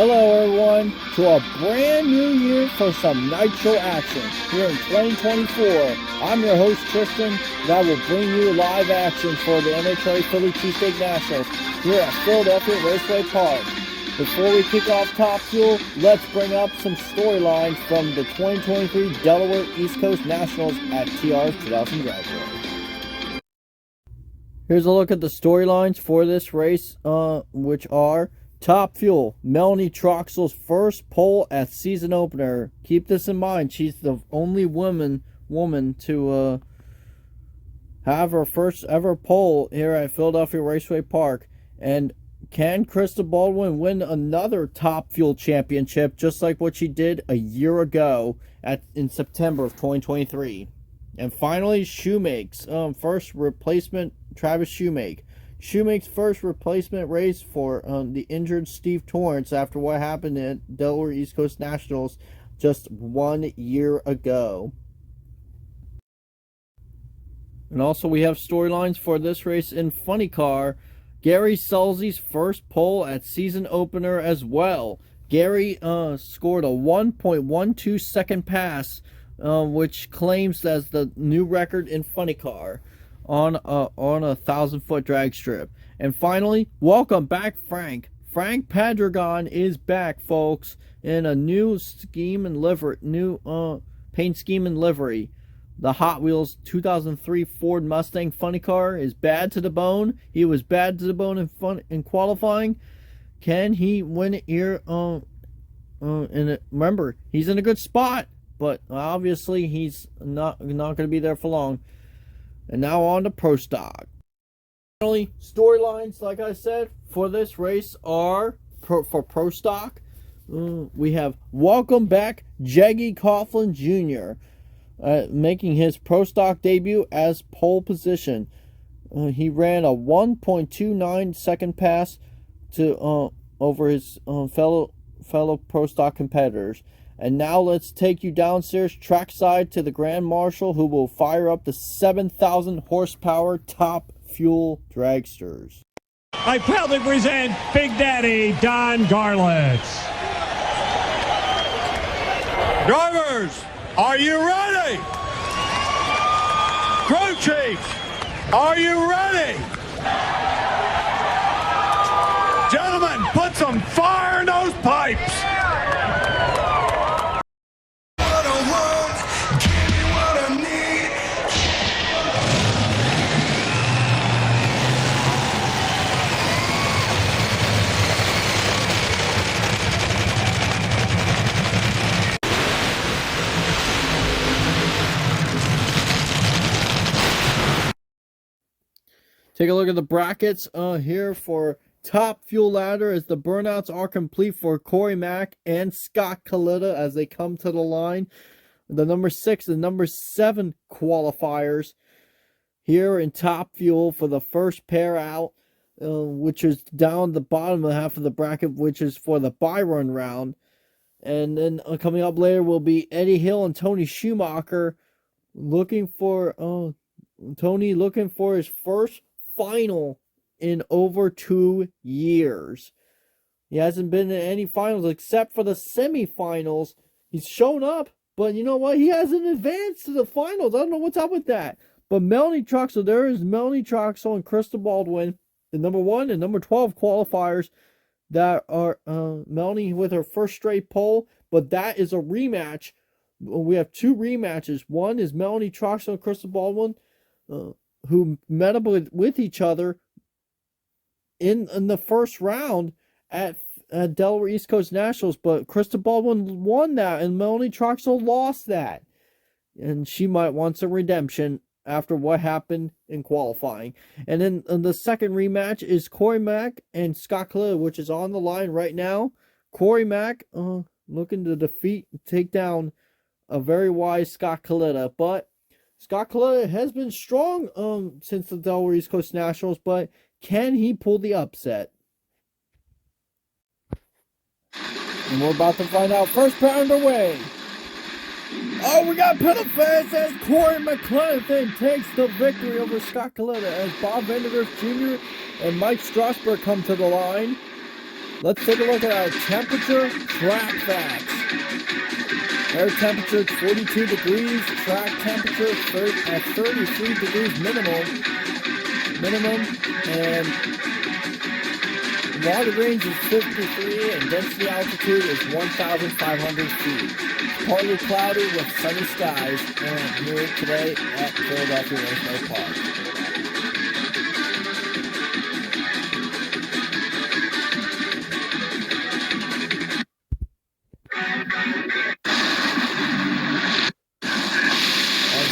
Hello everyone to a brand new year for some Nitro action here in 2024. I'm your host Tristan that will bring you live action for the NHRA Philly CheeseSteak Nationals here at Philadelphia Raceway Park. Before we kick off Top Fuel, let's bring up some storylines from the 2023 Delaware East Coast Nationals at TR's 2000 Raceway. Here's a look at the storylines for this race, which are Top Fuel, Melanie Troxell's first pole at season opener. Keep this in mind. She's the only woman to have her first ever pole here at Philadelphia Raceway Park. And can Krista Baldwin win another Top Fuel championship just like what she did a year ago in September of 2023? And finally, Shoemake's first replacement, Travis Shoemake. Shoemake's first replacement race for the injured Steve Torrence after what happened at Delaware East Coast Nationals just 1 year ago. And also we have storylines for this race in Funny Car. Gary Sulzy's first pole at season opener as well. Gary scored a 1.12 second pass, which claims as the new record in Funny Car on a 1,000-foot drag strip. And finally, welcome back Frank. Frank Padragon is back, folks, in a new scheme and livery, paint scheme and livery. The Hot Wheels 2003 Ford Mustang Funny Car is bad to the bone. He was bad to the bone in qualifying. Can he win it here? Remember, he's in a good spot, but obviously he's not going to be there for long. And now on to Pro Stock. Finally, storylines, like I said, for this race are for Pro Stock. We have welcome back Jaggy Coughlin Jr. Making his Pro Stock debut as pole position. He ran a 1.29 second pass to over his fellow Pro Stock competitors. And now let's take you downstairs trackside to the Grand Marshal, who will fire up the 7,000 horsepower Top Fuel dragsters. I proudly present Big Daddy Don Garlitz. Drivers, are you ready? Crew chief, are you ready? Gentlemen, put some fire in those pipes. Take a look at the brackets here for Top Fuel Ladder as the burnouts are complete for Corey Mack and Scott Kalita as they come to the line. The number 6 and number 7 qualifiers here in Top Fuel for the first pair out, which is down the bottom of half of the bracket, which is for the bye-run round. And then coming up later will be Eddie Hill and Tony Schumacher looking for his first final in over 2 years. He hasn't been in any finals except for the semifinals. He's shown up, but you know what? He hasn't advanced to the finals. I don't know what's up with that. But Melanie Troxell, there is Melanie Troxell and Krista Baldwin, the number 1 and number 12 qualifiers that are Melanie with her first straight pole, but that is a rematch. We have 2 rematches. One is Melanie Troxell and Krista Baldwin, who met up with each other in the first round at Delaware East Coast Nationals, but Krista Baldwin won that and Melanie Troxell lost that. And she might want some redemption after what happened in qualifying. And then the second rematch is Corey Mack and Scott Kalita, which is on the line right now. Corey Mack looking to take down a very wise Scott Kalita, but Scott Kalita has been strong since the Delaware East Coast Nationals, but can he pull the upset? And we're about to find out. First pair underway. Oh, we got pedal fast as Corey McClellan takes the victory over Scott Kalita as Bob Vandergriff Jr. and Mike Strasburg come to the line. Let's take a look at our temperature track facts. Air temperature 42 degrees, track temperature at 33 degrees minimum, and water range is 53, and density altitude is 1,500 feet. Partly cloudy with sunny skies, and here today at Philadelphia Raceway Park.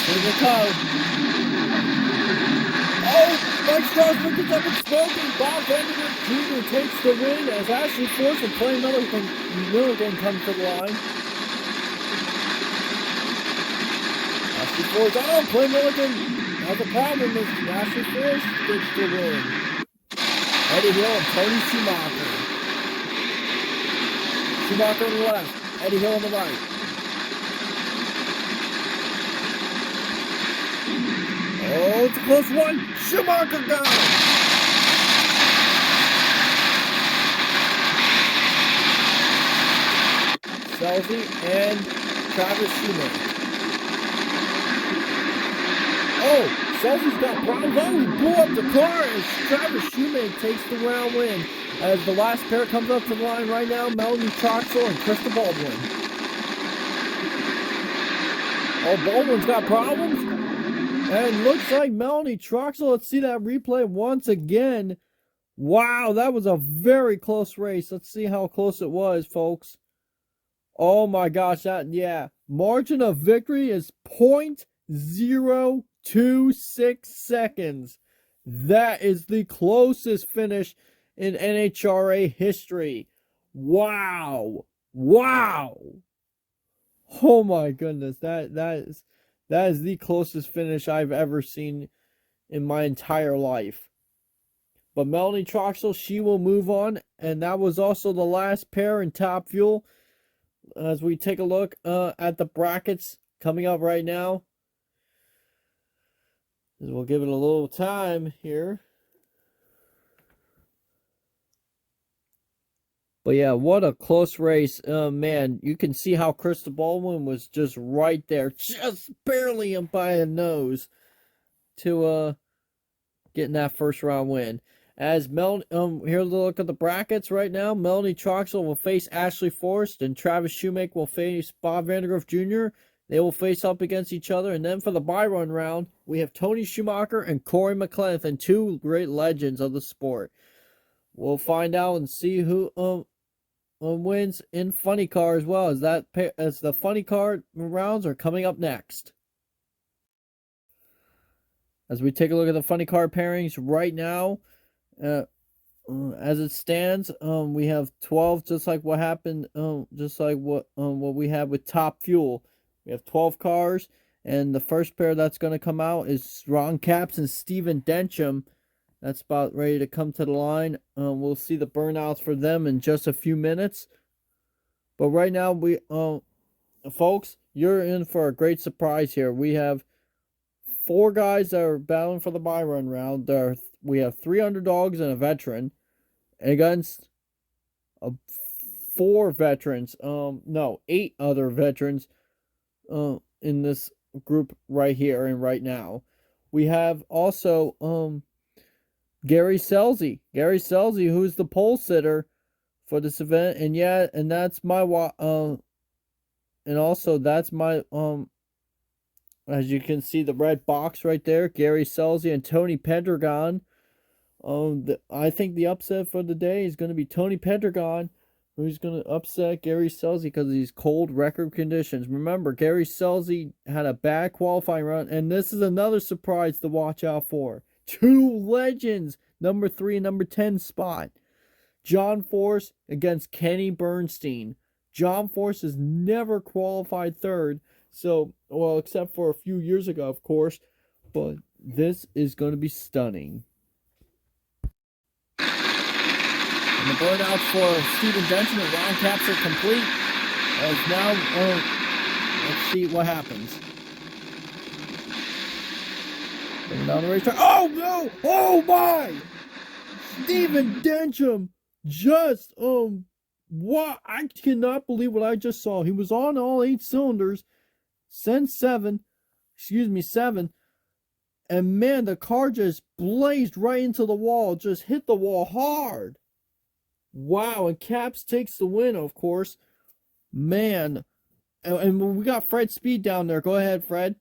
Here's the code. Oh, Mike Strasburg gets up and smoking. Bob Vanderbilt Jr. takes the win as Ashley Force and Clay Milligan come to the line. Ashley Force, Clay Milligan has a problem as Ashley Force gets the win. Eddie Hill and Tony Schumacher. Schumacher on the left, Eddie Hill on the right. Oh, it's a close one. Schumacher got it. Selzy and Travis Shoemaker. Oh, Selzy's got problems. Oh, he blew up the car as Travis Shoemaker takes the round win. As the last pair comes up to the line right now, Melanie Troxel and Krista Baldwin. Oh, Baldwin's got problems. And looks like Melanie Troxel. Let's see that replay once again. Wow, that was a very close race. Let's see how close it was, folks. Oh my gosh, margin of victory is 0.026 seconds. That is the closest finish in NHRA history. Wow. Oh my goodness, that is the closest finish I've ever seen in my entire life. But Melanie Troxel, she will move on. And that was also the last pair in Top Fuel. As we take a look at the brackets coming up right now. We'll give it a little time here. But yeah, what a close race. Man, you can see how Krista Baldwin was just right there, just barely by a nose to getting that first round win. As here's a look at the brackets right now. Melanie Troxel will face Ashley Forrest, and Travis Shoemaker will face Bob Vandergriff Jr. They will face up against each other. And then for the bye-run round, we have Tony Schumacher and Corey McClenathan, two great legends of the sport. We'll find out and see who wins in funny car as well, as the funny car rounds are coming up next. As we take a look at the funny car pairings right now, as it stands, we have 12, just like what happened, what we had with Top Fuel. We have 12 cars, and the first pair that's going to come out is Ron Capps and Steven Dencham. That's about ready to come to the line. We'll see the burnouts for them in just a few minutes. But right now, folks, you're in for a great surprise here. We have 4 guys that are battling for the bye-run round. We have 3 underdogs and a veteran against 4 veterans. 8 other veterans in this group right here and right now. We have also Gary Selzy, who's the pole sitter for this event, and that's my and also that's my as you can see the red box right there, Gary Selzy and Tony Pendragon. I think the upset for the day is going to be Tony Pendragon, who's going to upset Gary Selzy because of these cold record conditions. Remember, Gary Selzy had a bad qualifying run, and this is another surprise to watch out for. 2 legends, number 3 and number 10 spot. John Force against Kenny Bernstein. John Force has never qualified third, except for a few years ago, of course, but this is going to be stunning. And the burnouts for Steven Dencham and Ron Capps are complete. As now, let's see what happens. Down the racetrack. Oh no! Oh my! Steven Dencham Just what, I cannot believe what I just saw. He was on all 8 cylinders, sent 7, and man, the car just blazed right into the wall, just hit the wall hard. Wow, and Caps takes the win, of course. Man, and we got Fred Speed down there. Go ahead, Fred.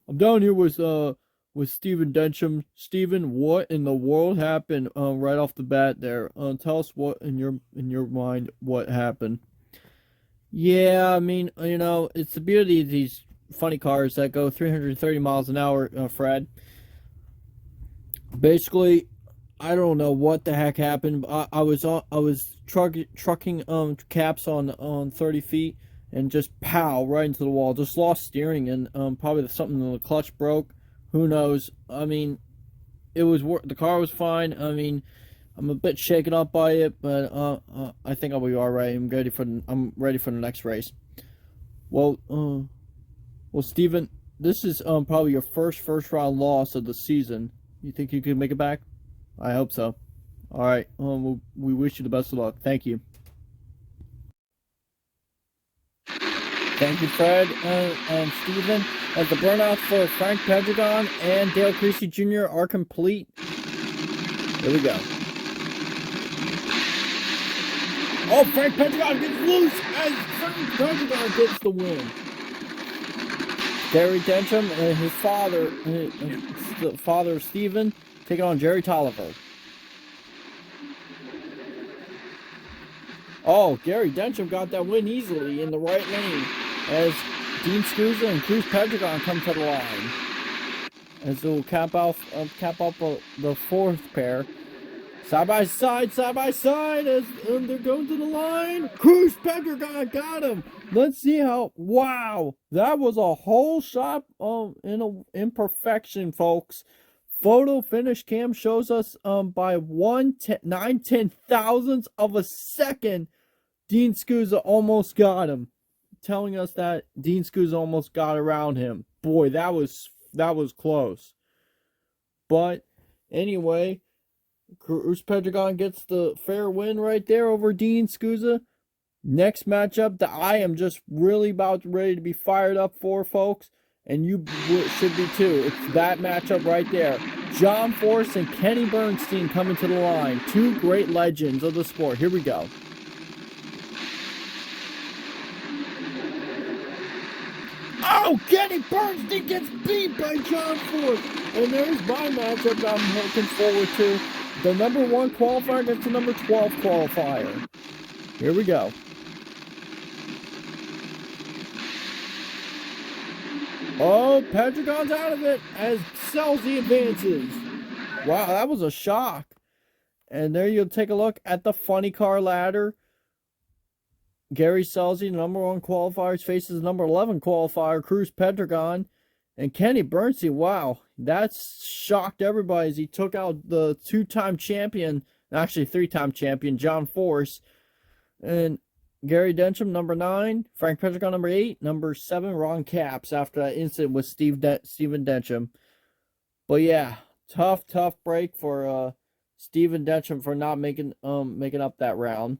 I'm down here with Steven Dencham. Steven, what in the world happened right off the bat there? Tell us what in your mind what happened. Yeah, I mean, it's the beauty of these funny cars that go 330 miles an hour, Fred. Basically, I don't know what the heck happened. I was trucking Caps on 30 feet and just pow right into the wall. Just lost steering and probably something in the clutch broke. Who knows? I mean, the car was fine. I mean, I'm a bit shaken up by it, but I think I'll be all right. I'm ready for the next race. Well, Steven, this is probably your first round loss of the season. You think you can make it back? I hope so. All right. We wish you the best of luck. Thank you. Thank you, Fred and Steven. As the burnouts for Frank Pedregon and Dale Creasy Jr. are complete. Here we go. Oh, Frank Pedregon gets loose as Frank Pedregon gets the win. Gary Dencham and his father, the father of Steven, taking on Jerry Tolliver. Oh, Gary Dencham got that win easily in the right lane as Dean Scusa and Cruz Pedregon come to the line. As they'll cap off the fourth pair. Side by side, as they're going to the line. Cruz Pedregon got him. Let's see how. Wow, that was a whole shot in imperfection, folks. Photo finish cam shows us by 9/10 thousandths of a second, Dean Scusa almost got him, telling us that Dean Scusa almost got around him. Boy, that was close. But anyway, Cruz Pedregon gets the fair win right there over Dean Scusa. Next matchup that I am just really ready to be fired up for, folks, and you should be too. It's that matchup right there. John Force and Kenny Bernstein coming to the line. Two great legends of the sport. Here we go. Oh, Kenny Bernstein gets beat by John Force. And there's my matchup that I'm looking forward to. The number 1 qualifier against the number 12 qualifier. Here we go. Oh, Pedregon's out of it as Selzy advances. Wow, that was a shock. And there you'll take a look at the funny car ladder. Gary Selzy, number 1 qualifier, faces number 11 qualifier, Cruz Pedregon. And Kenny Bernstein, wow, that shocked everybody as he took out the 2-time champion, actually 3-time champion, John Force. And Gary Dencham, number 9. Frank Pedregon, number 8. Number 7, Ron Capps, after that incident with Steven Dencham. But yeah, tough break for Steven Dencham for not making up that round.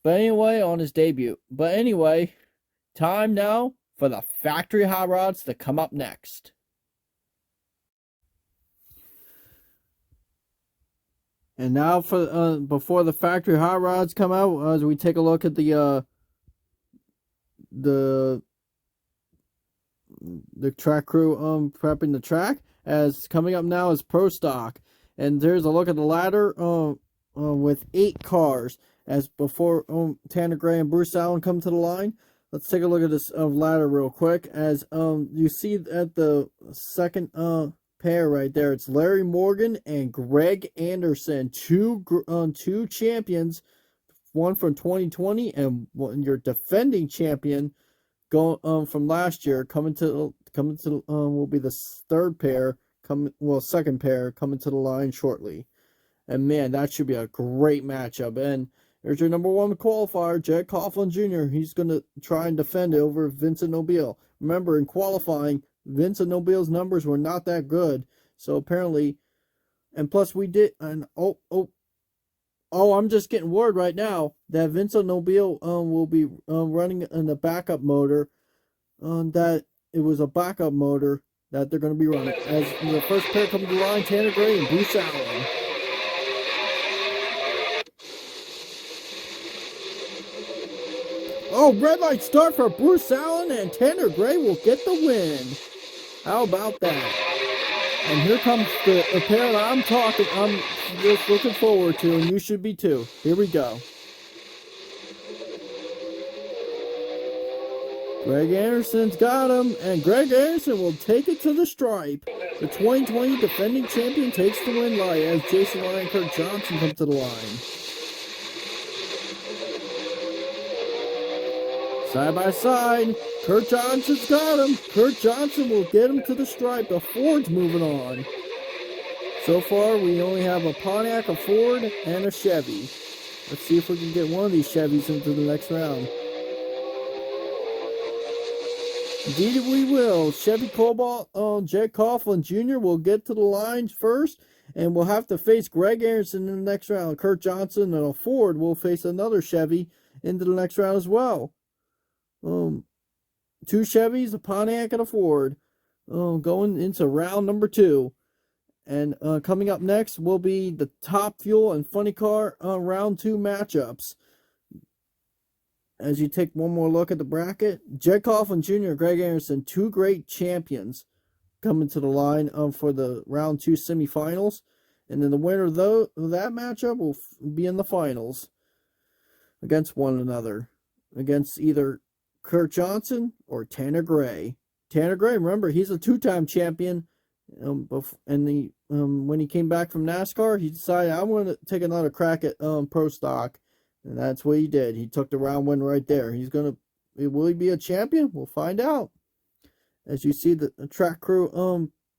But anyway, on his debut. But anyway, time now for the factory hot rods to come up next. And now for before the factory hot rods come out, as we take a look at the track crew prepping the track. As coming up now is Pro Stock, and there's a look at the ladder with 8 cars. As before Tanner Gray and Bruce Allen come to the line. Let's take a look at this ladder real quick. As you see at the second pair right there, it's Larry Morgan and Greg Anderson, two champions, one from 2020 and your defending champion going from last year coming to will be the second pair coming to the line shortly. And man, that should be a great matchup. And there's your number 1 qualifier, Jed Coughlin Jr. He's going to try and defend it over Vincent Nobile. Remember, in qualifying, Vincent Nobile's numbers were not that good. So apparently, and plus we did, and Oh, I'm just getting word right now that Vincent Nobile will be running in the backup motor. That it was a backup motor that they're going to be running. As the first pair come to the line, Tanner Gray and Bruce Allen. Oh, red light start for Bruce Allen, and Tanner Gray will get the win. How about that? And here comes the pair that I'm just looking forward to, and you should be too. Here we go. Greg Anderson's got him, and Greg Anderson will take it to the stripe. The 2020 defending champion takes the win light as Jason Lyon and Kurt Johnson come to the line. Side by side, Kurt Johnson's got him. Kurt Johnson will get him to the stripe. The Ford's moving on. So far, we only have a Pontiac, a Ford, and a Chevy. Let's see if we can get one of these Chevys into the next round. Indeed we will. Chevy Cobalt, Jed Coughlin Jr. will get to the line first, and we'll have to face Greg Anderson in the next round. Kurt Johnson and a Ford will face another Chevy into the next round as well. Two Chevys, a Pontiac, and a Ford, going into round number 2. And coming up next will be the Top Fuel and Funny Car round 2 matchups. As you take one more look at the bracket, Jed Coughlin Jr. and Greg Anderson, two great champions, coming to the line for the round 2 semifinals. And then the winner of that matchup will be in the finals against one another, against either Kurt Johnson or Tanner Gray. Tanner Gray, remember, he's a 2-time champion. And when he came back from NASCAR, he decided, I want to take another crack at pro stock. And that's what he did. He took the round win right there. Will he be a champion? We'll find out. As you see the track crew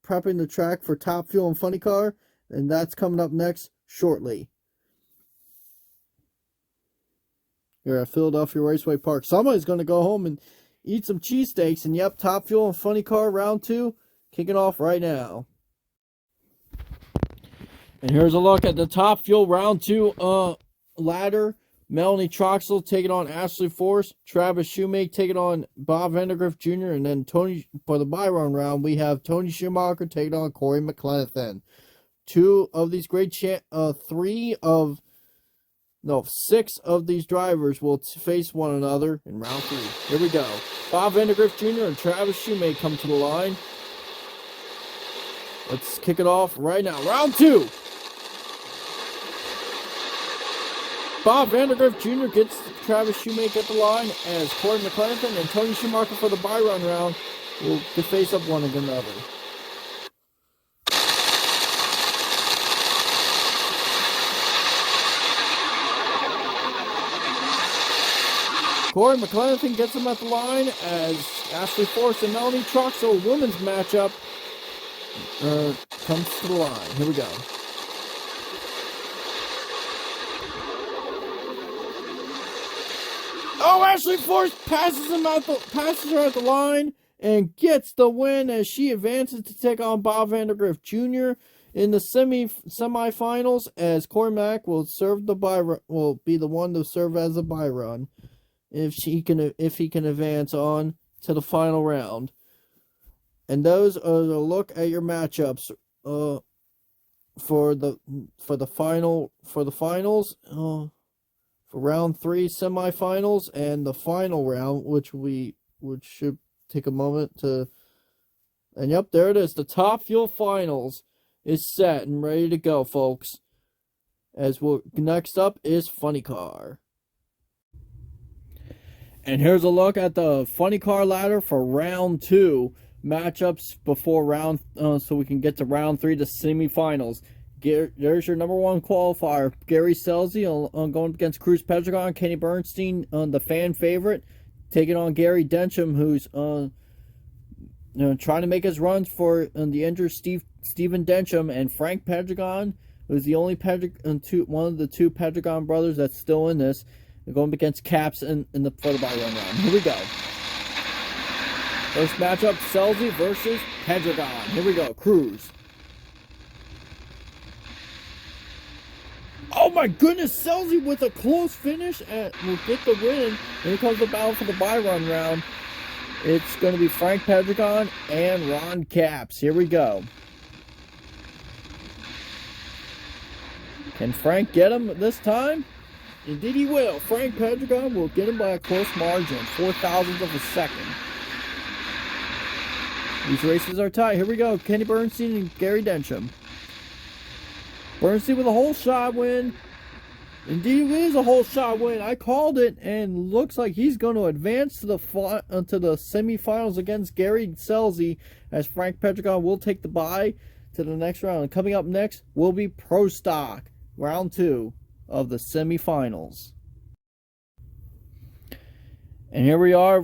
prepping the track for Top Fuel and Funny Car. And that's coming up next shortly. Here at Philadelphia Raceway Park. Somebody's going to go home and eat some cheesesteaks. And yep, Top Fuel and Funny Car round 2 kicking off right now. And here's a look at the Top Fuel round 2 ladder. Melanie Troxel taking on Ashley Force. Travis Shoemake taking on Bob Vandergriff Jr. And then Tony, for the Byron round, we have Tony Schumacher taking on Corey McClenathan. 6 of these drivers will face one another in round 3. Here we go. Bob Vandergriff Jr. and Travis Shoemake come to the line. Let's kick it off right now. Round 2. Bob Vandergriff Jr. gets Travis Shoemake at the line as Corey McClenathan and Tony Schumacher for the Byron round will face up one against another. Corey McClenathan gets him at the line as Ashley Force and Melanie Troxel women's matchup comes to the line. Here we go. Oh, Ashley Force passes her at the line and gets the win as she advances to take on Bob Vandergriff Jr. in the semifinals. As Corey Mack will be the one to serve as a bye run if he can advance on to the final round. And those are the look at your matchups for the finals. For round 3 semifinals and the final round, which should take a moment to. And yep, there it is. The Top Fuel Finals is set and ready to go, folks. Next up is Funny Car. And here's a look at the Funny Car ladder for round 2 matchups before round, so we can get to round 3, the semifinals. There's your number 1 qualifier, Gary Scelzi, going against Cruz Pedregon. Kenny Bernstein, the fan favorite, taking on Gary Densham, who's trying to make his runs for the injured Stephen Densham, and Frank Pedregon, who's the only one of the 2 Pedregon brothers that's still in this. They're going against Caps for the Byron round. Here we go. First matchup, Scelzi versus Pedregon. Here we go, Cruz. Oh my goodness, Selzy with a close finish and will get the win. Here comes the battle for the bye-run round. It's going to be Frank Pedregon and Ron Capps. Here we go. Can Frank get him this time? Indeed he will. Frank Pedregon will get him by a close margin, 0.04 of a second. These races are tight. Here we go. Kenny Bernstein and Gary Densham. Bernstein with a whole shot win. Indeed it is a whole shot win. I called it, and looks like he's going to advance to the semifinals against Gary Selzy, as Frank Pedregon will take the bye to the next round. And coming up next will be Pro Stock, round 2 of the semifinals. And here we are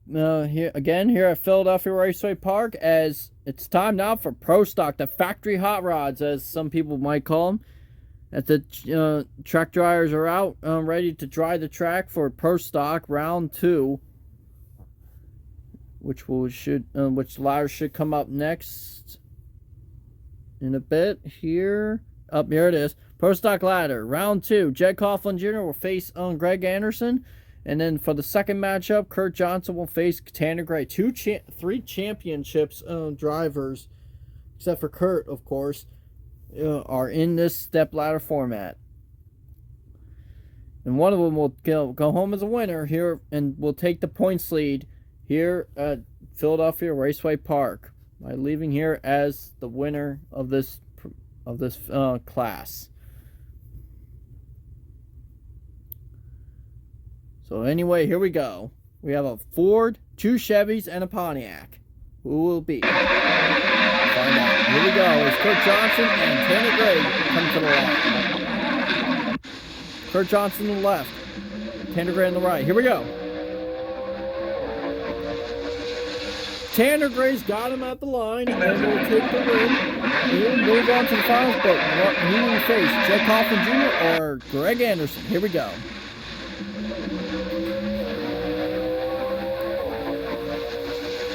here at Philadelphia Raceway Park, as it's time now for Pro Stock, the factory hot rods, as some people might call them. As the track dryers are out, ready to dry the track for Pro Stock round 2, which ladder should come up next in a bit. Here it is. Pro Stock ladder round 2. Jed Coughlin Jr. will face Greg Anderson, and then for the second matchup, Kurt Johnson will face Tanner Gray. 3 championships drivers, except for Kurt, of course, are in this step ladder format, and one of them will go home as a winner here and will take the points lead here at Philadelphia Raceway Park by leaving here as the winner of this class. So anyway, here we go. We have a Ford, 2 Chevys, and a Pontiac. Who will be? Find out. Here we go. It's Kurt Johnson and Tanner Gray come to the left. Kurt Johnson to the left. Tanner Gray on the right. Here we go. Tanner Gray's got him at the line and will take the win. He'll move on to the finals, but who will he face? Jed Coughlin Jr. or Greg Anderson? Here we go.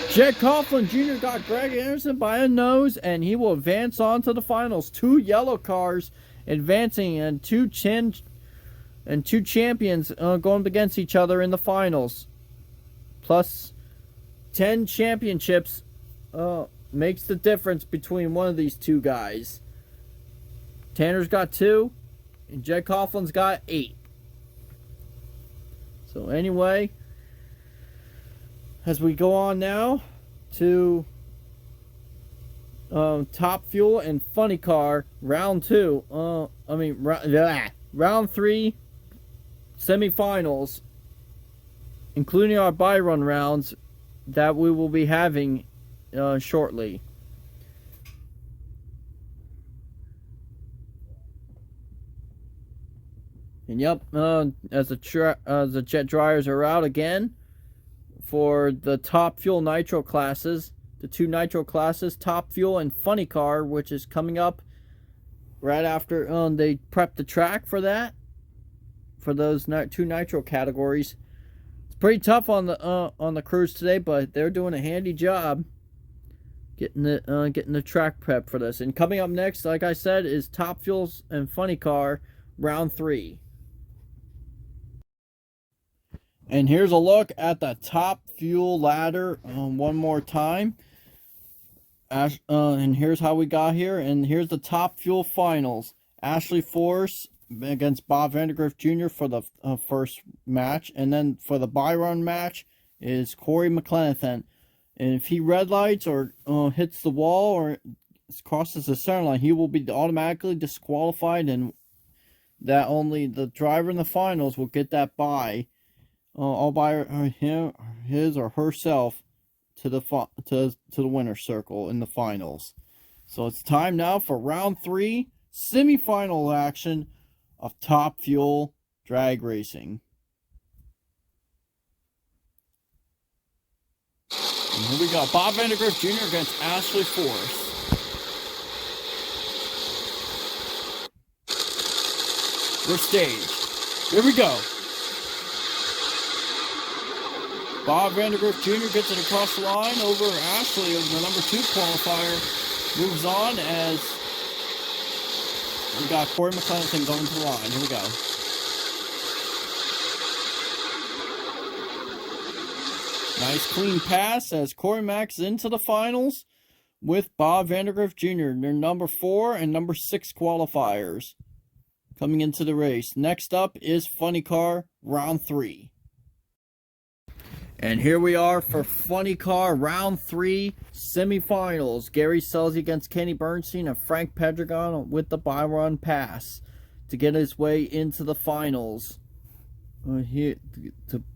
Jed Coughlin Jr. got Greg Anderson by a nose, and he will advance on to the finals. 2 yellow cars advancing, and two champions going against each other in the finals. Plus 10 championships makes the difference between one of these 2 guys. Tanner's got 2, and Jed Coughlin's got 8. So anyway, as we go on now to Top Fuel and Funny Car round 2. Round 3 semifinals, including our bye run rounds that we will be having shortly. And yep, as the jet dryers are out again for the Top Fuel Nitro classes, the 2 Nitro classes, Top Fuel and Funny Car, which is coming up right after they prep the track for that, for those 2 Nitro categories. It's pretty tough on the crews today, but they're doing a handy job getting the track prep for this. And coming up next, like I said, is Top Fuels and Funny Car round 3. And here's a look at the Top Fuel ladder one more time. And here's how we got here. And here's the Top Fuel finals. Ashley Force against Bob Vandergriff Jr. for the first match. And then for the bye run match is Corey McLenathan. And if he red lights or hits the wall or crosses the center line, he will be automatically disqualified. And that only the driver in the finals will get that bye. All by his or herself to the winner's circle in the finals. So it's time now for round 3 semifinal action of Top Fuel drag racing. And here we go. Bob Vandergriff Jr. against Ashley Force. We're staged. Here we go. Bob Vandergriff Jr. gets it across the line over Ashley, the number 2 qualifier. Moves on as We got Corey McClellan going to the line. Here we go. Nice clean pass as Corey Mack's into the finals with Bob Vandergriff Jr. They're number 4 and number 6 qualifiers coming into the race. Next up is Funny Car Round 3. And here we are for Funny Car Round 3 semifinals. Gary Selzy against Kenny Bernstein and Frank Pedregon with the Byron Pass to get his way into the finals.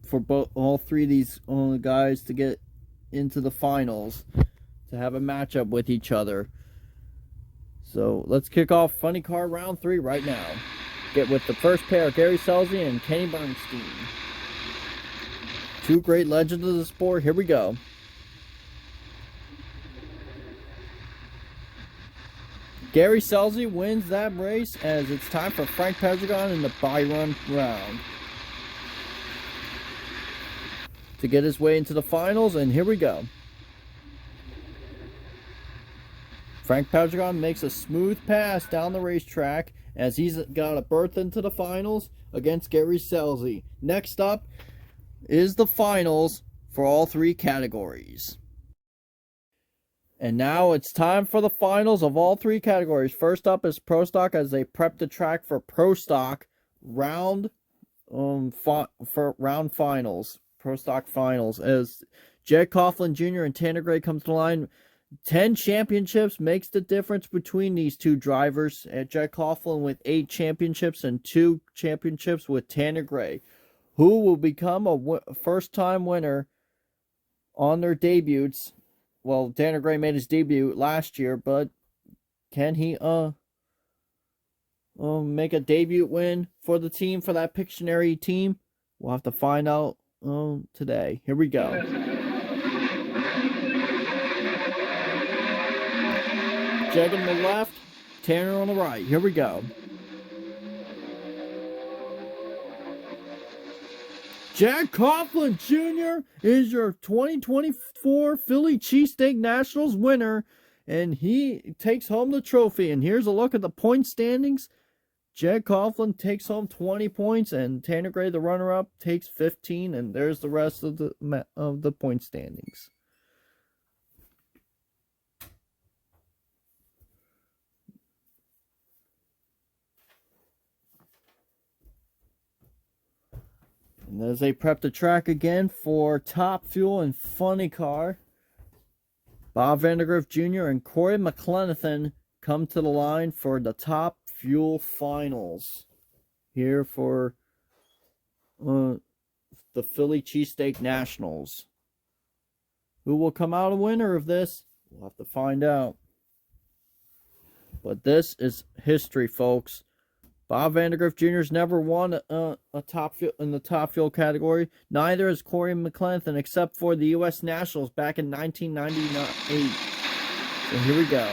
For all three of these guys to get into the finals, to have a matchup with each other. So let's kick off Funny Car Round 3 right now. Get with the first pair, Gary Selzy and Kenny Bernstein. Two great legends of the sport. Here we go. Gary Selzy wins that race as it's time for Frank Pedregon in the Byron round to get his way into the finals, and here we go. Frank Pedregon makes a smooth pass down the racetrack as he's got a berth into the finals against Gary Selzy. Next up is the finals for all three categories. And now it's time for the finals of all three categories. First up is Pro Stock as they prep the track for Pro Stock round finals. Pro Stock finals as Jed Coughlin Jr. and Tanner Gray come to the line. 10 championships makes the difference between these two drivers. Jed Coughlin with 8 championships and 2 championships with Tanner Gray, who will become a first-time winner on their debuts. Well, Tanner Gray made his debut last year, but can he make a debut win for the team, for that Pictionary team? We'll have to find out today. Here we go. Jag on the left, Tanner on the right. Here we go. Jack Coughlin Jr. is your 2024 Philly Cheesesteak Nationals winner, and he takes home the trophy. And here's a look at the point standings. Jed Coughlin takes home 20 points, and Tanner Gray, the runner-up, takes 15, and there's the rest of the point standings. And as they prep the track again for Top Fuel and Funny Car, Bob Vandergriff Jr. and Corey McClenathan come to the line for the Top Fuel finals here for the Philly Cheesesteak Nationals. Who will come out a winner of this? We'll have to find out. But this is history, folks. Bob Vandergriff Jr. has never won a top fuel in the top fuel category. Neither has Corey McClenathan, except for the U.S. Nationals back in 1998. So here we go.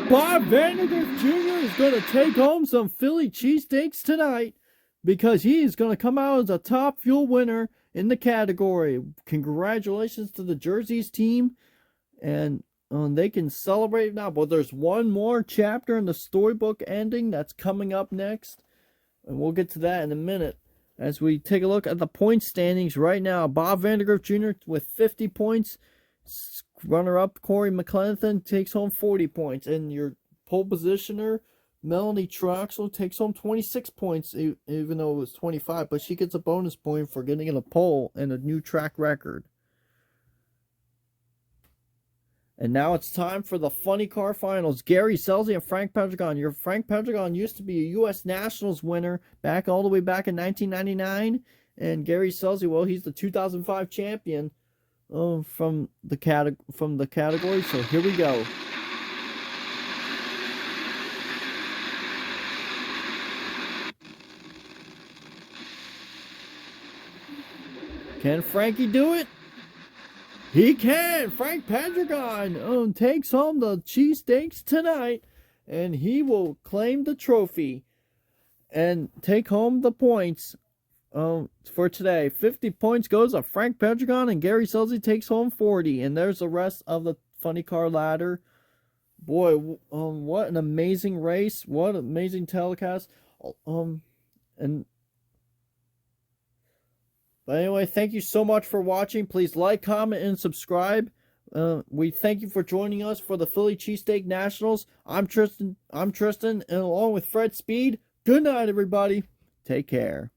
Bob Vandergriff Jr. is going to take home some Philly cheesesteaks tonight because he is going to come out as a top fuel winner in the category. Congratulations to the Jerseys team, and they can celebrate now. But there's one more chapter in the storybook ending that's coming up next, and we'll get to that in a minute. As we take a look at the point standings right now, Bob Vandergriff Jr. with 50 points. Runner-up Corey McClenathan takes home 40 points, and your pole positioner Melanie Troxel takes home 26 points, even though it was 25, but she gets a bonus point for getting in a pole and a new track record. And now it's time for the Funny Car Finals. Gary Selzy and Frank Pedregon. Your Frank Pedregon used to be a U.S. Nationals winner all the way back in 1999, and Gary Selzy, well, he's the 2005 champion from the category. So here we go. Can Frankie do it? He can! Frank Pedregon takes home the cheesesteaks tonight, and he will claim the trophy and take home the points for today. 50 points goes to Frank Pedregon, and Gary Selzy takes home 40. And there's the rest of the funny car ladder. Boy, what an amazing race! What an amazing telecast! But anyway, thank you so much for watching. Please like, comment, and subscribe. We thank you for joining us for the Philly Cheesesteak Nationals. I'm Tristan, and along with Fred Speed. Good night, everybody. Take care.